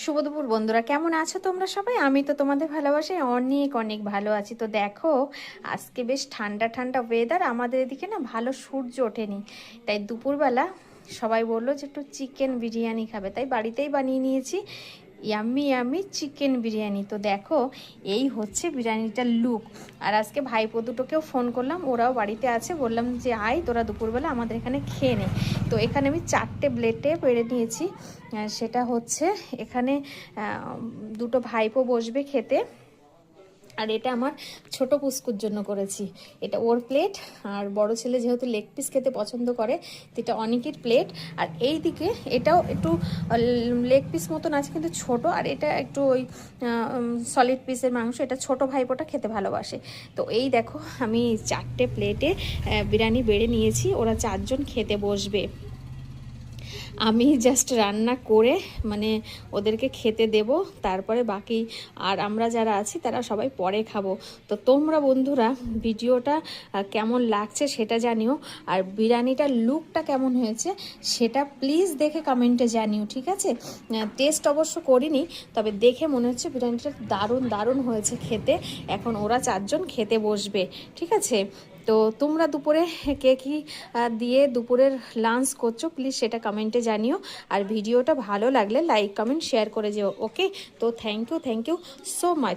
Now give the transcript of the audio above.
শুভ দুপুর বন্ধুরা, কেমন আছো তোমরা সবাই? আমি তো তোমাদের ভালোবাসায় অনেক অনেক ভালো আছি। তো দেখো, আজকে বেশ ঠান্ডা ঠান্ডা ওয়েদার, আমাদের এদিকে না ভালো সূর্য ওঠেনি, তাই দুপুরবেলা সবাই বললো যে একটু চিকেন বিরিয়ানি খাবে, তাই বাড়িতেই বানিয়ে নিয়েছি ইয়াম্মি ইয়াম্মি চিকেন বিরিয়ানি। তো দেখো, এই হচ্ছে বিরিয়ানিটার লুক। আর আজকে ভাইপো দুটোকেও ফোন করলাম, ওরাও বাড়িতে আছে, বললাম যে আয় তোরা দুপুরবেলা আমাদের এখানে খেয়ে নে। তো এখানে আমি 4টে প্লেটে বেড়ে নিয়েছি। সেটা হচ্ছে এখানে দুটো ভাইপো বসবে খেতে, আর এটা আমার ছোট পুস্কুর জন্য করেছি। এটা ওর প্লেট, আর বড় ছেলে যেহেতু লেগ পিস খেতে পছন্দ করে, তো এটা অনেকের প্লেট। আর এই দিকে এটাও একটু লেগ পিস মতন আছে কিন্তু ছোট, আর এটা একটু ওই সলিড পিসের মাংস, এটা ছোট ভাইপোটা খেতে ভালোবাসে। তো এই দেখো, আমি 4টে প্লেটে বিরিয়ানি বেড়ে নিয়েছি, ওরা 4জন খেতে বসবে। আমি জাস্ট রান্না করে মানে ওদেরকে খেতে দেব, তারপরে বাকি আর আমরা যারা আছি তারা সবাই পরে খাবো। তো তোমরা বন্ধুরা ভিডিওটা কেমন লাগছে সেটা জানিও, আর বিরিয়ানিটার লুকটা কেমন হয়েছে সেটা প্লিজ দেখে কমেন্টে জানিও, ঠিক আছে? টেস্ট অবশ্য করিনি, তবে দেখে মনে হচ্ছে বিরিয়ানিটা দারুণ দারুণ হয়েছে খেতে। এখন ওরা 4জন খেতে বসবে, ঠিক আছে? তো তোমরা দুপুরে কে কী দিয়ে দুপুরের লাঞ্চ করছো প্লিজ সেটা কমেন্টে জানিও, আর ভিডিওটা ভালো লাগলে লাইক কমেন্ট শেয়ার করে যেও। ওকে, তো থ্যাংক ইউ সো মাচ।